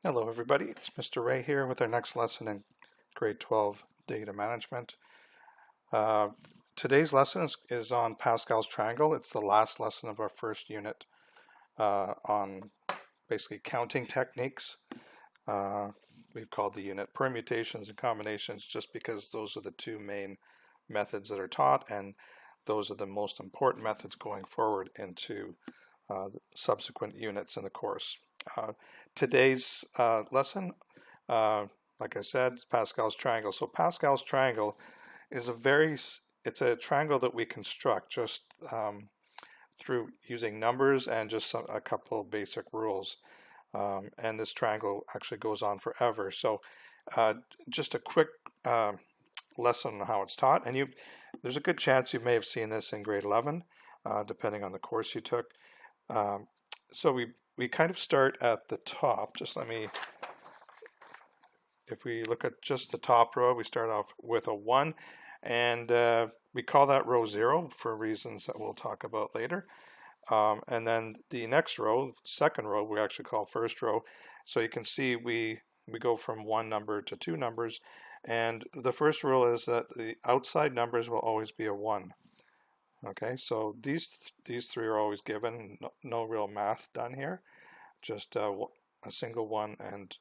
Hello everybody, it's Mr. Ray here with our next lesson in grade 12 data management. Uh, Today's lesson is on Pascal's Triangle. It's the last lesson of our first unit on basically counting techniques. We've called the unit permutations and combinations just because those are the two main methods that are taught, and those are the most important methods going forward into the subsequent units in the course. Today's lesson, like I said, Pascal's Triangle. So Pascal's Triangle is it's a triangle that we construct just through using numbers and just a couple of basic rules. And this triangle actually goes on forever. So just a quick lesson on how it's taught. And there's a good chance you may have seen this in grade 11, depending on the course you took. So we kind of start at the top. If we look at just the top row, we start off with a 1, and we call that row 0 for reasons that we'll talk about later. And then the next row, second row, we actually call first row. So you can see we go from one number to two numbers, and the first rule is that the outside numbers will always be a 1. Okay, so these three are always given, no real math done here, just a single 1 and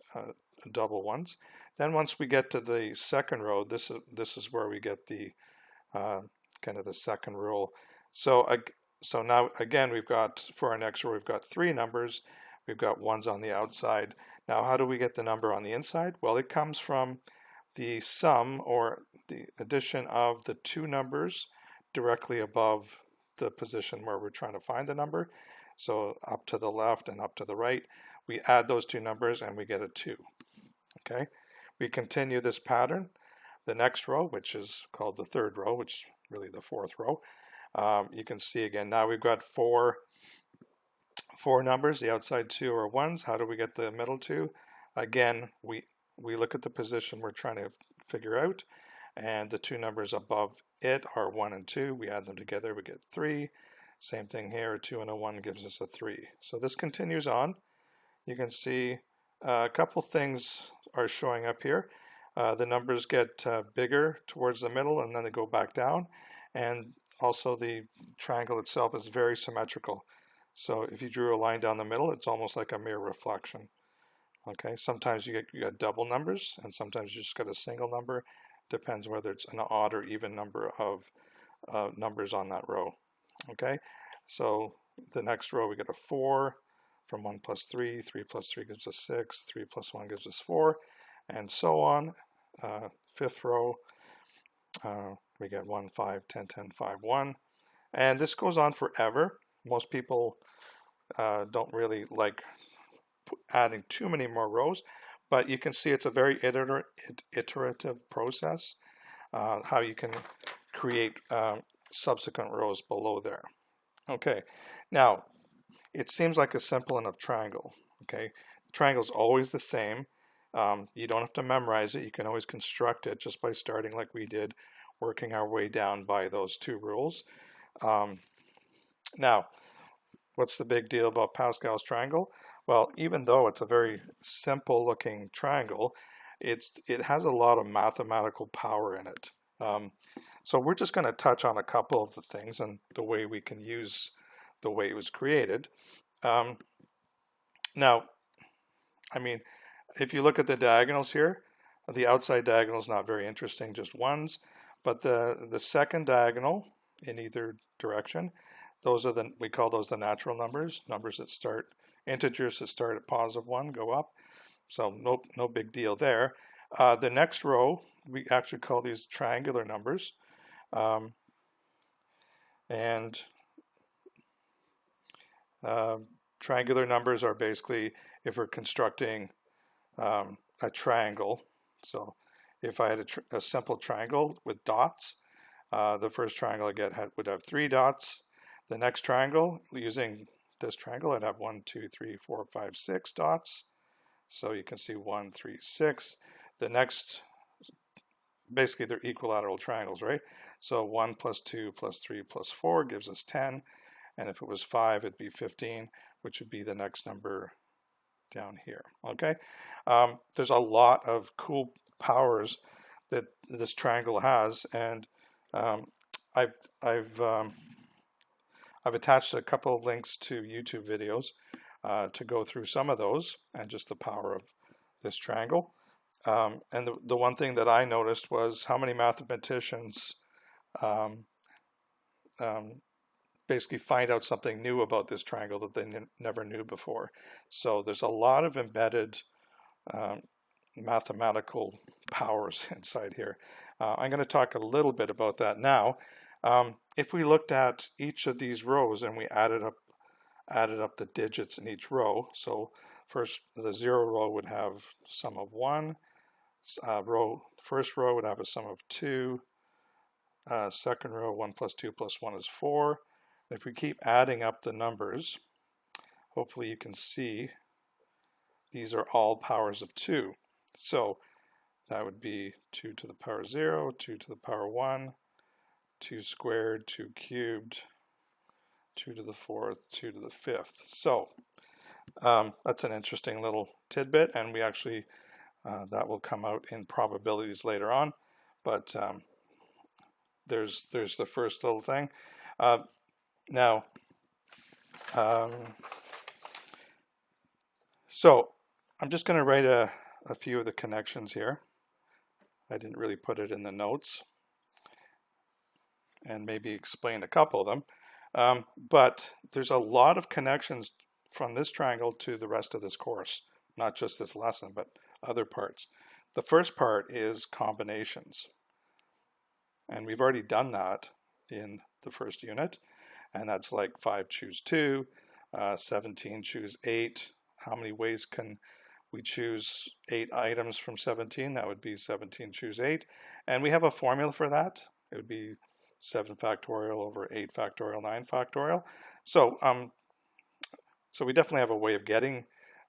double 1s. Then once we get to the second row, this is where we get the kind of the second rule. So now again we've got, for our next row, we've got 3 numbers, we've got 1s on the outside. Now how do we get the number on the inside? Well, it comes from the sum or the addition of the 2 numbers directly above the position where we're trying to find the number. So up to the left and up to the right, we add those 2 numbers and we get a 2. Okay, we continue this pattern. The next row, which is called the third row, which is really the fourth row, you can see again, now we've got four numbers. The outside 2 are 1s. How do we get the middle 2? Again, we look at the position we're trying to figure out, and the 2 numbers above it are 1 and 2. We add them together, we get 3. Same thing here, a 2 and a 1 gives us a 3. So this continues on. You can see a couple things are showing up here. The numbers get bigger towards the middle, and then they go back down. And also the triangle itself is very symmetrical. So if you drew a line down the middle, it's almost like a mirror reflection. Okay, sometimes you get double numbers, and sometimes you just get a single number. Depends whether it's an odd or even number of numbers on that row. Okay, so the next row we get a 4 from 1 plus 3, 3 plus 3 gives us 6, 3 plus 1 gives us 4, and so on. Fifth row, we get 1, 5, 10, 10, 5, 1, and this goes on forever. Most people don't really like adding too many more rows, but you can see it's a very iterative process, how you can create subsequent rows below there. Okay, now it seems like a simple enough triangle. Okay, the triangle is always the same. You don't have to memorize it. You can always construct it just by starting like we did, working our way down by those 2 rules. Now, what's the big deal about Pascal's triangle? Well, even though it's a very simple looking triangle, it has a lot of mathematical power in it. So we're just going to touch on a couple of the things and the way we can use the way it was created. Now, I mean, if you look at the diagonals here, the outside diagonal is not very interesting, just 1s, but the second diagonal in either direction, those are we call those the natural numbers, integers that start at +1 go up. So no big deal there. The next row, we actually call these triangular numbers. Triangular numbers are basically if we're constructing a triangle. So if I had a simple triangle with dots, the first triangle I get would have 3 dots. The next triangle, using this triangle, I'd have 1, 2, 3, 4, 5, 6 dots. So you can see 1, 3, 6. The next, basically they're equilateral triangles, right? So 1 plus 2 plus 3 plus 4 gives us 10. And if it was 5, it'd be 15, which would be the next number down here. Okay, there's a lot of cool powers that this triangle has, and I've attached a couple of links to YouTube videos to go through some of those and just the power of this triangle. And the one thing that I noticed was how many mathematicians basically find out something new about this triangle that they never knew before. So there's a lot of embedded mathematical powers inside here. I'm going to talk a little bit about that now. If we looked at each of these rows and we added up the digits in each row, so first the 0 row would have sum of 1, first row would have a sum of 2, second row 1 plus 2 plus 1 is 4. If we keep adding up the numbers, hopefully you can see these are all powers of 2. So that would be 2 to the power 0, 2 to the power 1, 2 squared, 2 cubed, 2 to the 4th, 2 to the 5th. So that's an interesting little tidbit, and we actually that will come out in probabilities later on. But there's the first little thing. Now, so I'm just going to write a few of the connections here. I didn't really put it in the notes, and maybe explain a couple of them. But there's a lot of connections from this triangle to the rest of this course, not just this lesson, but other parts. The first part is combinations, and we've already done that in the first unit, and that's like 5 choose 2, 17 choose 8. How many ways can we choose 8 items from 17? That would be 17 choose 8, and we have a formula for that. It would be 7 factorial over 8 factorial, 9 factorial. So we definitely have a way of getting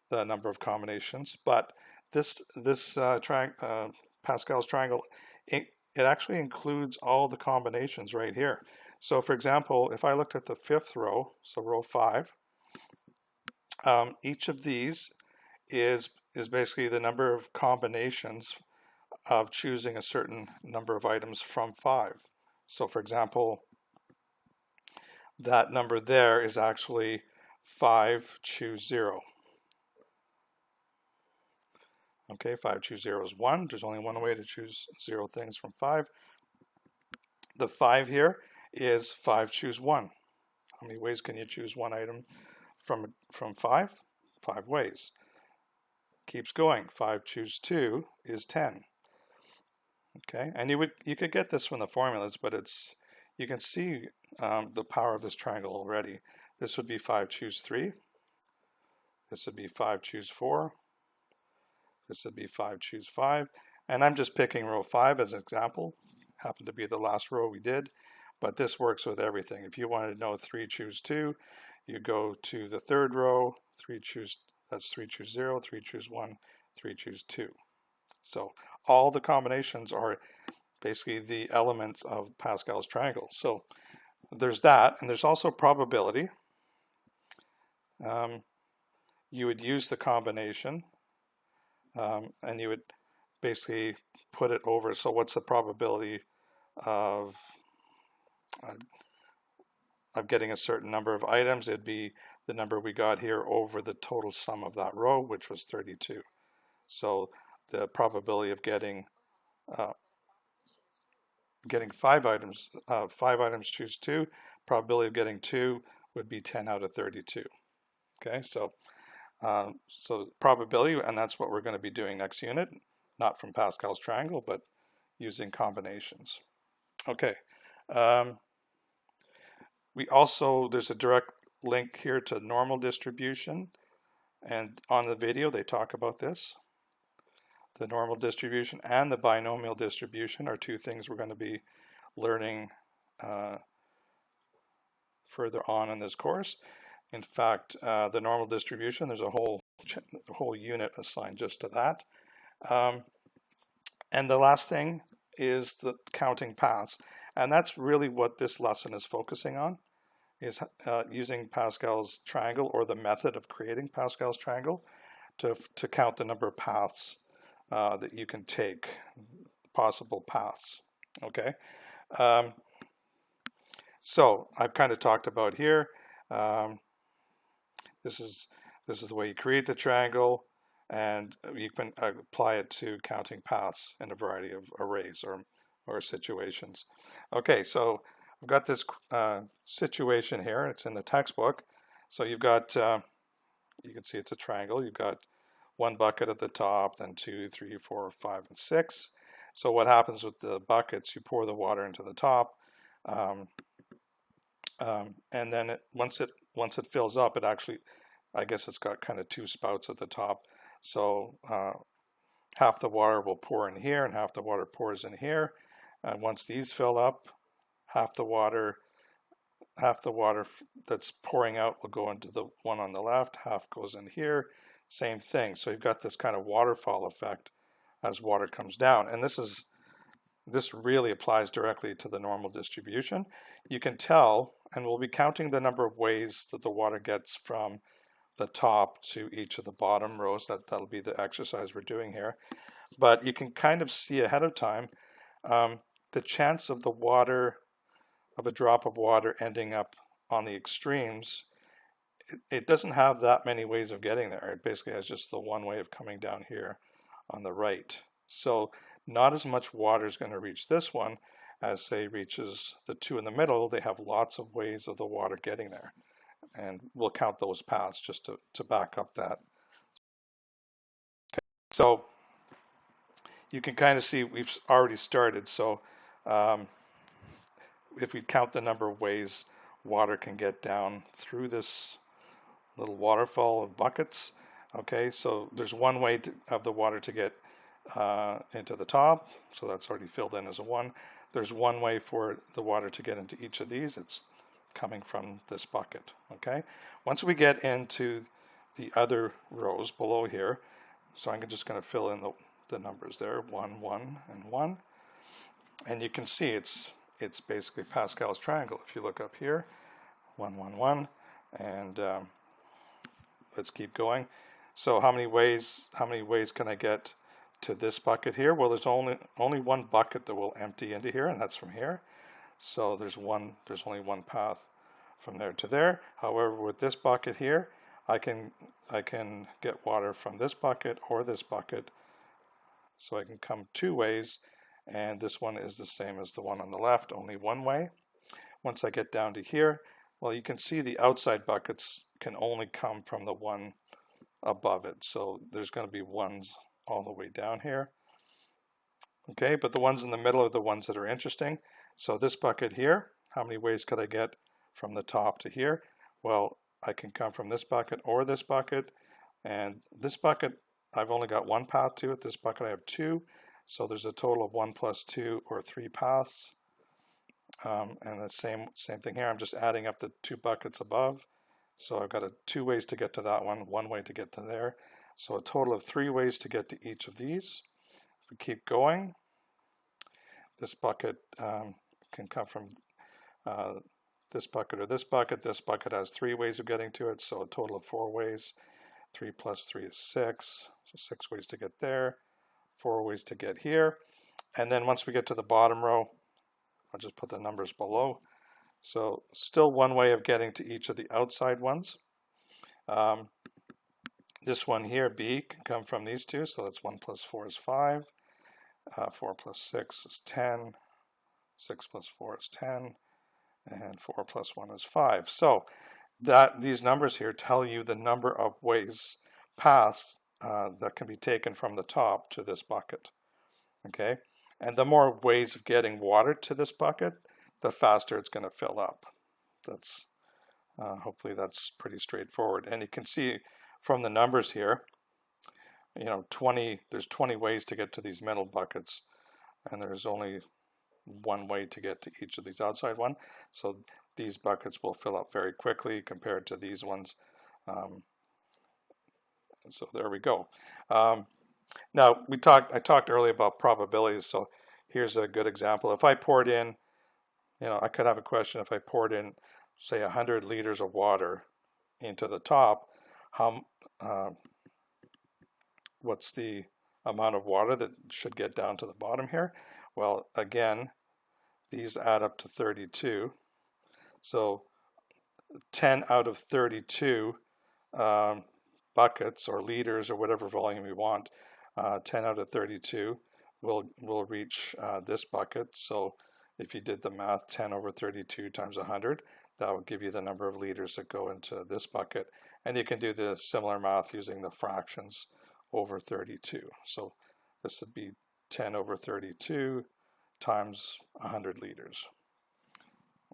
the number of combinations, but this Pascal's triangle, it actually includes all the combinations right here. So for example, if I looked at the 5th row, so row 5, each of these is basically the number of combinations of choosing a certain number of items from 5. So for example, that number there is actually 5 choose 0. Okay, 5 choose 0 is 1. There's only one way to choose 0 things from 5. The 5 here is 5 choose 1. How many ways can you choose one item from 5? 5 ways. Keeps going. 5 choose 2 is 10. Okay, and you could get this from the formulas, but you can see the power of this triangle already. This would be 5 choose 3. This would be 5 choose 4. This would be 5 choose 5. And I'm just picking row 5 as an example. Happened to be the last row we did, but this works with everything. If you wanted to know 3 choose 2, you go to the 3rd row. That's 3 choose 0, 3 choose 1, 3 choose 2. So all the combinations are basically the elements of Pascal's triangle. So there's that, and there's also probability. You would use the combination, and you would basically put it over. So what's the probability of getting a certain number of items? It'd be the number we got here over the total sum of that row, which was 32. So the probability of getting 5 items, 5 items choose 2, probability of getting 2 would be 10 out of 32. Okay, so probability, and that's what we're going to be doing next unit, not from Pascal's triangle, but using combinations. Okay, there's a direct link here to normal distribution, and on the video they talk about this. The normal distribution and the binomial distribution are two things we're going to be learning further on in this course. In fact, the normal distribution, there's a whole unit assigned just to that. And the last thing is the counting paths. And that's really what this lesson is focusing on, is using Pascal's triangle, or the method of creating Pascal's triangle, to count the number of paths that you can take, possible paths. Okay, so I've kind of talked about here. This is the way you create the triangle, and you can apply it to counting paths in a variety of arrays or situations. Okay, so I've got this situation here. It's in the textbook. So you've got, you can see it's a triangle. You've got one bucket at the top, then 2, 3, 4, 5, and 6. So what happens with the buckets, you pour the water into the top, and then once it fills up, it actually, I guess it's got kind of two spouts at the top. So half the water will pour in here and half the water pours in here. And once these fill up, half the water that's pouring out will go into the one on the left, half goes in here, same thing. So you've got this kind of waterfall effect as water comes down. And this really applies directly to the normal distribution. You can tell, and we'll be counting the number of ways that the water gets from the top to each of the bottom rows. That'll be the exercise we're doing here. But you can kind of see ahead of time the chance of a drop of water ending up on the extremes. It doesn't have that many ways of getting there. It basically has just the one way of coming down here on the right. So not as much water is going to reach this one as, say, reaches the two in the middle. They have lots of ways of the water getting there. And we'll count those paths just to back up that. Okay. So you can kind of see we've already started. So if we count the number of ways water can get down through this little waterfall of buckets, okay, so there's one way of the water to get into the top, so that's already filled in as a 1. There's one way for the water to get into each of these. It's coming from this bucket. Okay, once we get into the other rows below here, so I'm just going to fill in the numbers there, 1, 1, and 1, and you can see it's basically Pascal's triangle. If you look up here, 1, 1, 1, and let's keep going. So how many ways can I get to this bucket here? Well, there's only one bucket that will empty into here, and that's from here. So there's only one path from there to there. However, with this bucket here, I can get water from this bucket or this bucket. So I can come two ways, and this one is the same as the one on the left, only one way. Once I get down to here, well, you can see the outside buckets can only come from the one above it. So there's going to be ones all the way down here. Okay, but the ones in the middle are the ones that are interesting. So this bucket here, how many ways could I get from the top to here? Well, I can come from this bucket or this bucket, and this bucket I've only got one path to it. This bucket I have 2, so there's a total of 1 plus 2 or 3 paths. And the same thing here. I'm just adding up the 2 buckets above. So I've got 2 ways to get to that one way to get to there. So a total of 3 ways to get to each of these. If we keep going, this bucket can come from this bucket or this bucket. This bucket has 3 ways of getting to it, so a total of 4 ways. 3 plus 3 is 6, so 6 ways to get there, 4 ways to get here. And then once we get to the bottom row, I'll just put the numbers below. So still one way of getting to each of the outside ones. This one here, B, can come from these two, so that's 1 plus 4 is 5, 4 plus 6 is 10, 6 plus 4 is 10, and 4 plus 1 is 5. So these numbers here tell you the number of ways, paths, that can be taken from the top to this bucket. Okay, and the more ways of getting water to this bucket, the faster it's going to fill up. That's hopefully that's pretty straightforward. And you can see from the numbers here, you know, there's 20 ways to get to these middle buckets, and there's only one way to get to each of these outside ones. So these buckets will fill up very quickly compared to these ones. So there we go. Now I talked earlier about probabilities. So here's a good example. If I poured in, you know, I could have a question. If I poured in, say, 100 liters of water into the top, how what's the amount of water that should get down to the bottom here? Well, again, these add up to 32. So 10 out of 32 buckets or liters or whatever volume you want, 10 out of 32 will reach this bucket. So if you did the math, 10 over 32 times 100, that would give you the number of liters that go into this bucket. And you can do the similar math using the fractions over 32. So this would be 10 over 32 times 100 liters.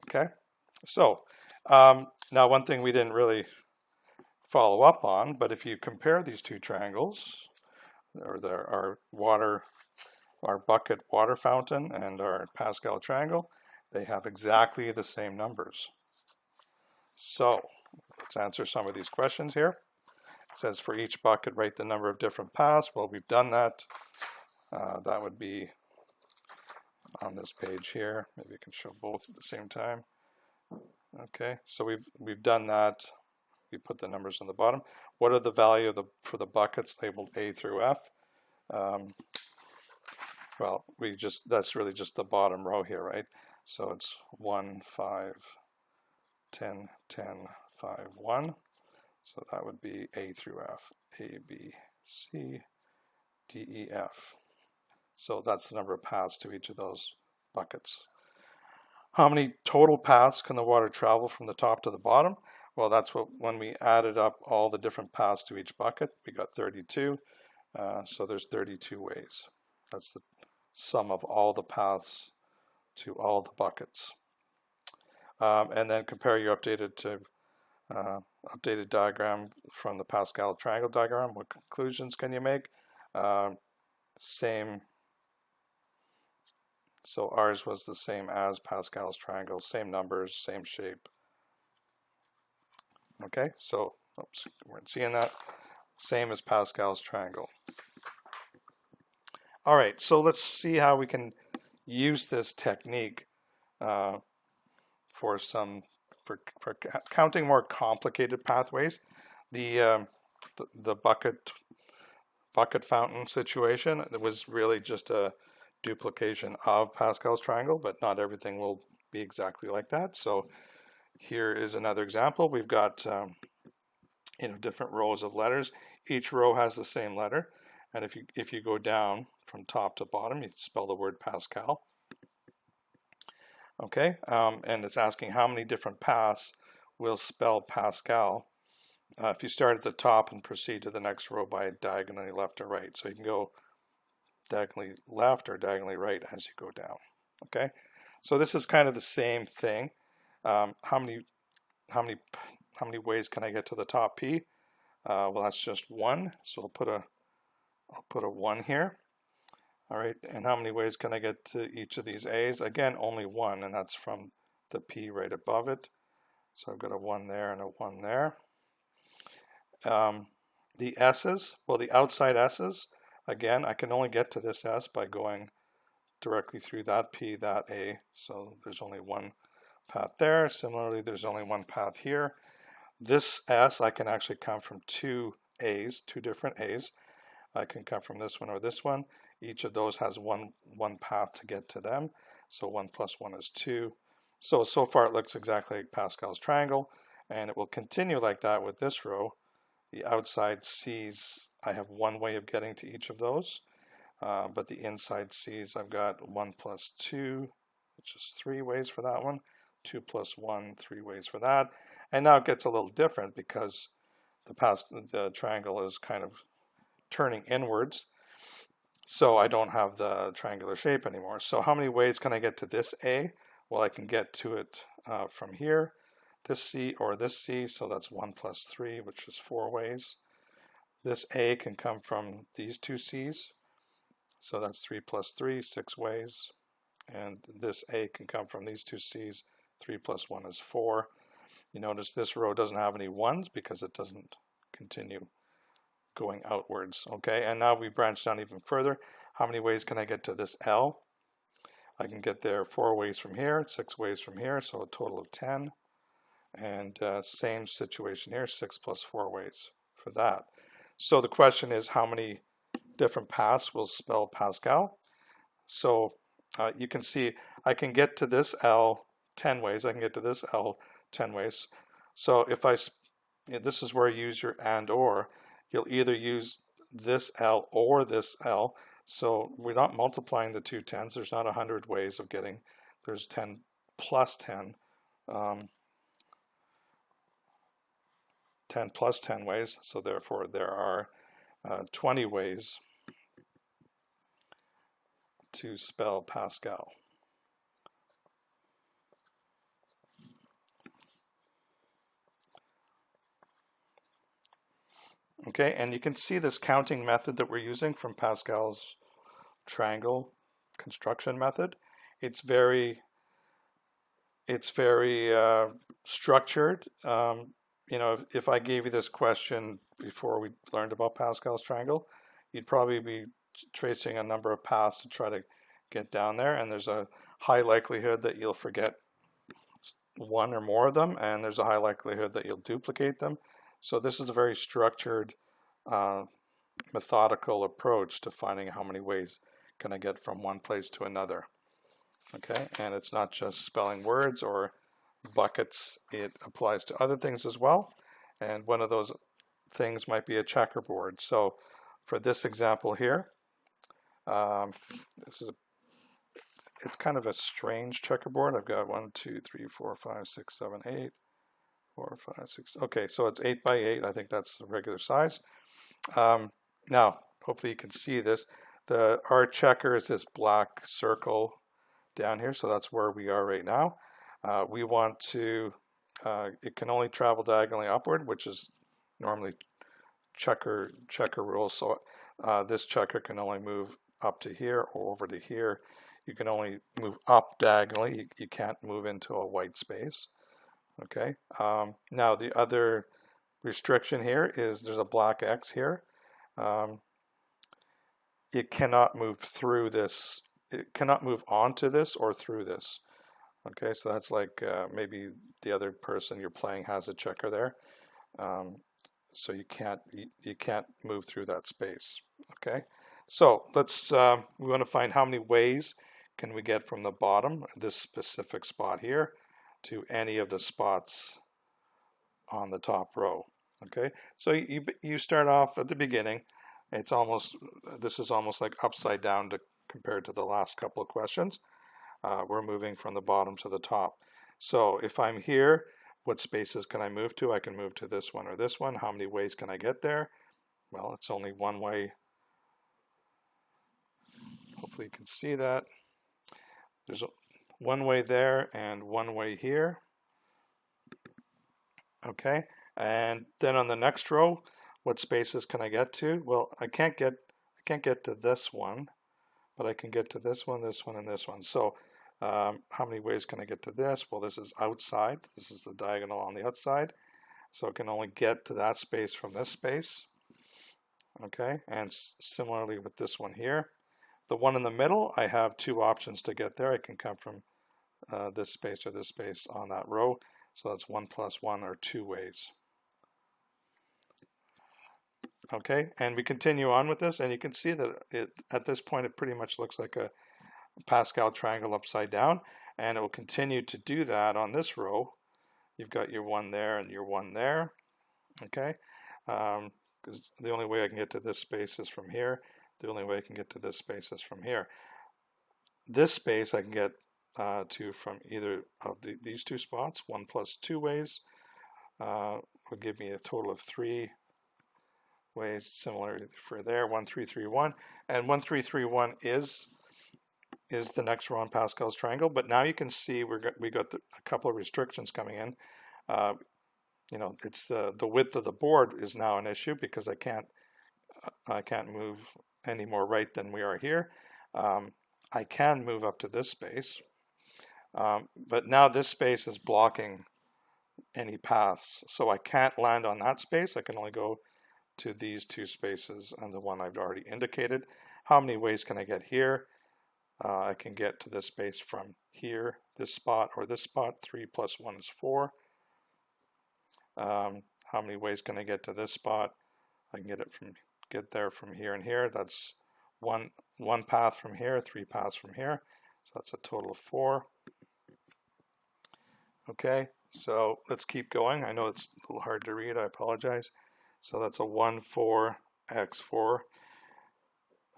Okay, so now one thing we didn't really follow up on, but if you compare these two triangles, or our bucket water fountain and our Pascal triangle, they have exactly the same numbers. So let's answer some of these questions here. It says for each bucket, write the number of different paths. Well, we've done that. That would be on this page here. Maybe I can show both at the same time. Okay, so we've done that. We put the numbers on the bottom. What are the value of for the buckets labeled A through F? Well, that's really just the bottom row here, right? So it's 1, 5, 10, 10, 5, 1. So that would be A through F. A, B, C, D, E, F. So that's the number of paths to each of those buckets. How many total paths can the water travel from the top to the bottom? Well, that's when we added up all the different paths to each bucket, we got 32. So there's 32 ways. That's the sum of all the paths to all the buckets. And then compare your updated diagram from the Pascal triangle diagram. What conclusions can you make? Same. So ours was the same as Pascal's triangle, same numbers, same shape. Okay, so oops, weren't seeing that. Same as Pascal's triangle. All right, so let's see how we can use this technique for counting more complicated pathways. The bucket fountain situation, it was really just a duplication of Pascal's triangle, but not everything will be exactly like that. So here is another example. We've got different rows of letters. Each row has the same letter, and if you go down from top to bottom, you spell the word Pascal. Okay, and it's asking how many different paths will spell Pascal if you start at the top and proceed to the next row by diagonally left or right. So you can go diagonally left or diagonally right as you go down. Okay, so this is kind of the same thing. How many ways can I get to the top P? Well, that's just one. So I'll put a 1 here. All right, and how many ways can I get to each of these A's? Again, only one, and that's from the P right above it. So I've got a 1 there and a 1 there. The S's, well, the outside S's, again, I can only get to this S by going directly through that P, that A. So there's only one path there. Similarly, there's only one path here. This S, I can actually come from two A's, two different A's. I can come from this one or this one. Each of those has one path to get to them. So 1 plus 1 is 2. So far it looks exactly like Pascal's triangle, and it will continue like that with this row. The outside C's, I have one way of getting to each of those, but the inside C's, I've got 1 plus 2, which is 3 ways for that one, 2 plus 1, 3 ways for that. And now it gets a little different because the triangle is kind of turning inwards. So I don't have the triangular shape anymore. So how many ways can I get to this A? Well, I can get to it from here, this C or this C, so that's 1 plus 3, which is 4 ways. This A can come from these two C's, so that's 3 plus 3, 6 ways. And this A can come from these two C's, 3 plus 1 is 4. You notice this row doesn't have any 1s because it doesn't continue going outwards. Okay, and now we branch down even further. How many ways can I get to this L? I can get there 4 ways from here, 6 ways from here, so a total of 10. And same situation here, 6 plus 4 ways for that. So the question is how many different paths will spell Pascal. So you can see I can get to this L 10 ways. I can get to this L 10 ways. So if this is where you use your and or. You'll either use this L or this L. So we're not multiplying the two 10s. There's not 100 ways of getting. There's 10 plus 10. 10 plus 10 ways. So therefore there are 20 ways to spell Pascal. Okay, and you can see this counting method that we're using from Pascal's triangle construction method. It's very structured. You know, if I gave you this question before we learned about Pascal's triangle, you'd probably be tracing a number of paths to try to get down there, and there's a high likelihood that you'll forget one or more of them, and there's a high likelihood that you'll duplicate them. So this is a very structured, methodical approach to finding how many ways can I get from one place to another. Okay, and it's not just spelling words or buckets, it applies to other things as well. And one of those things might be a checkerboard. So for this example here, it's kind of a strange checkerboard. I've got 1, 2, 3, 4, 5, 6, 7, 8, 4, 5, 6. Okay, so it's 8 by 8. I think that's the regular size. Now, hopefully you can see this. Our checker is this black circle down here, so that's where we are right now. We want to, it can only travel diagonally upward, which is normally checker rules. So this checker can only move up to here or over to here. You can only move up diagonally. You can't move into a white space. Okay. Now the other restriction here is there's a black X here. It cannot move through this. It cannot move onto this or through this. Okay, so that's like maybe the other person you're playing has a checker there, so you can't move through that space. Okay, so let's we want to find how many ways can we get from the bottom, this specific spot here, to any of the spots on the top row. Okay, so you start off at the beginning. It's almost, this is almost like upside down compared to the last couple of questions. We're moving from the bottom to the top. So if I'm here, what spaces can I move to? I can move to this one or this one. How many ways can I get there? Well, it's only one way. Hopefully you can see that. There's one way there and one way here. Okay, and then on the next row, what spaces can I get to? Well, I can't get to this one, but I can get to this one, and this one. So how many ways can I get to this? Well, this is outside. This is the diagonal on the outside. So I can only get to that space from this space. Okay, and similarly with this one here. The one in the middle, I have two options to get there. I can come from this space or this space on that row. So that's 1 plus 1 or 2 ways. Okay, and we continue on with this, and you can see that at this point it pretty much looks like a Pascal triangle upside down, and it will continue to do that on this row. You've got your 1 there and your 1 there. Okay, because the only way I can get to this space is from here. The only way I can get to this space is from here. This space I can get to from either of these two spots. 1 plus 2 ways will give me a total of 3 ways. Similar for there, 1, 3, 3, 1, and 1, 3, 3, 1 is the next row on Pascal's triangle. But now you can see we got a couple of restrictions coming in. You know, it's the width of the board is now an issue because I can't move any more right than we are here. I can move up to this space, but now this space is blocking any paths, so I can't land on that space. I can only go to these two spaces and the one I've already indicated. How many ways can I get here? I can get to this space from here, this spot, or this spot. 3 plus 1 is 4. How many ways can I get to this spot? I can get it from get there from here and here. That's one path from here, 3 paths from here. So that's a total of 4. Okay, so let's keep going. I know it's a little hard to read, I apologize. So that's a 1, 4, x 4,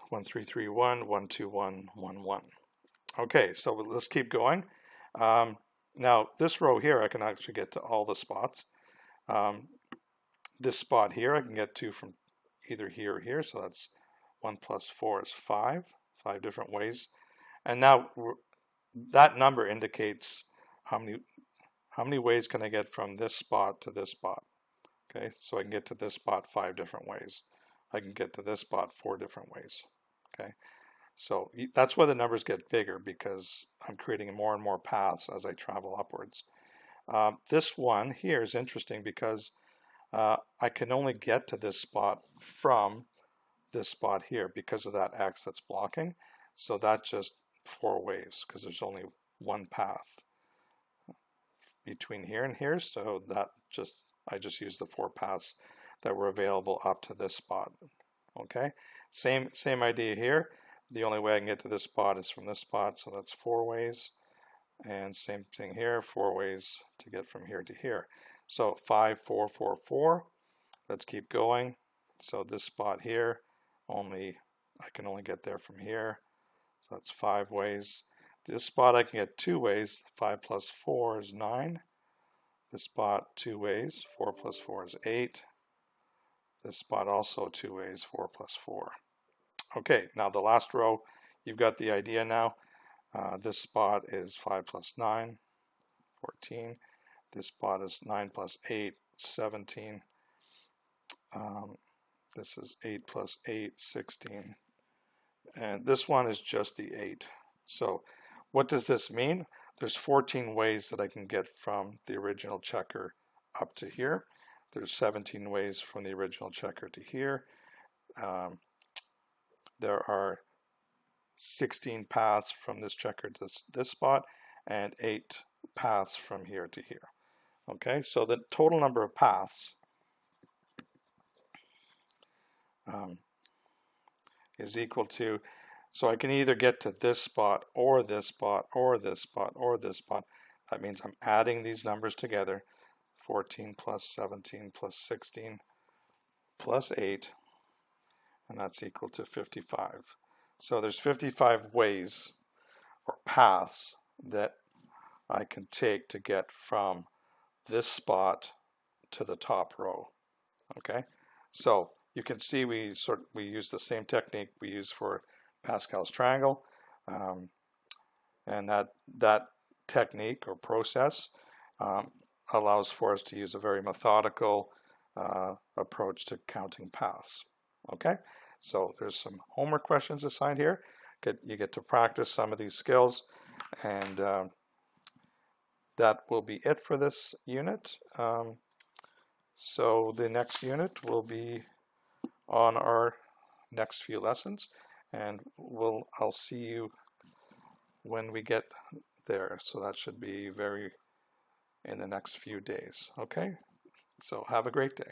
1, 3, 3, 1, 1, 2, 1, 1, 1. Okay, so let's keep going. Now this row here, I can actually get to all the spots. This spot here, I can get to from either here or here. So that's 1 plus 4 is 5 different ways. And now that number indicates how many ways can I get from this spot to this spot. Okay, so I can get to this spot 5 different ways. I can get to this spot 4 different ways. Okay, so that's why the numbers get bigger, because I'm creating more and more paths as I travel upwards. This one here is interesting because I can only get to this spot from this spot here because of that X that's blocking. So that's just 4 ways, because there's only one path between here and here. So that I just used the 4 paths that were available up to this spot. Okay, same idea here. The only way I can get to this spot is from this spot, so that's 4 ways. And same thing here, 4 ways to get from here to here. So 5, 4, 4, 4. Let's keep going. So this spot here, I can only get there from here. So that's 5 ways. This spot I can get 2 ways. 5 plus 4 is 9. This spot 2 ways. 4 plus 4 is 8. This spot also 2 ways. 4 plus 4. Okay, now the last row, you've got the idea now. This spot is 5 plus 9, 14. This spot is 9 plus 8, 17. This is 8 plus 8, 16. And this one is just the 8. So what does this mean? There's 14 ways that I can get from the original checker up to here. There's 17 ways from the original checker to here. There are 16 paths from this checker to this spot, and 8 paths from here to here. Okay, so the total number of paths is equal to, so I can either get to this spot or this spot or this spot or this spot. That means I'm adding these numbers together, 14 plus 17 plus 16 plus 8, and that's equal to 55. So there's 55 ways or paths that I can take to get from this spot to the top row. Okay, so you can see we use the same technique we use for Pascal's Triangle, and that technique or process allows for us to use a very methodical approach to counting paths. Okay, so there's some homework questions assigned here. You get to practice some of these skills, and that will be it for this unit. So the next unit will be on our next few lessons, and I'll see you when we get there. So that should be in the next few days. Okay, so have a great day.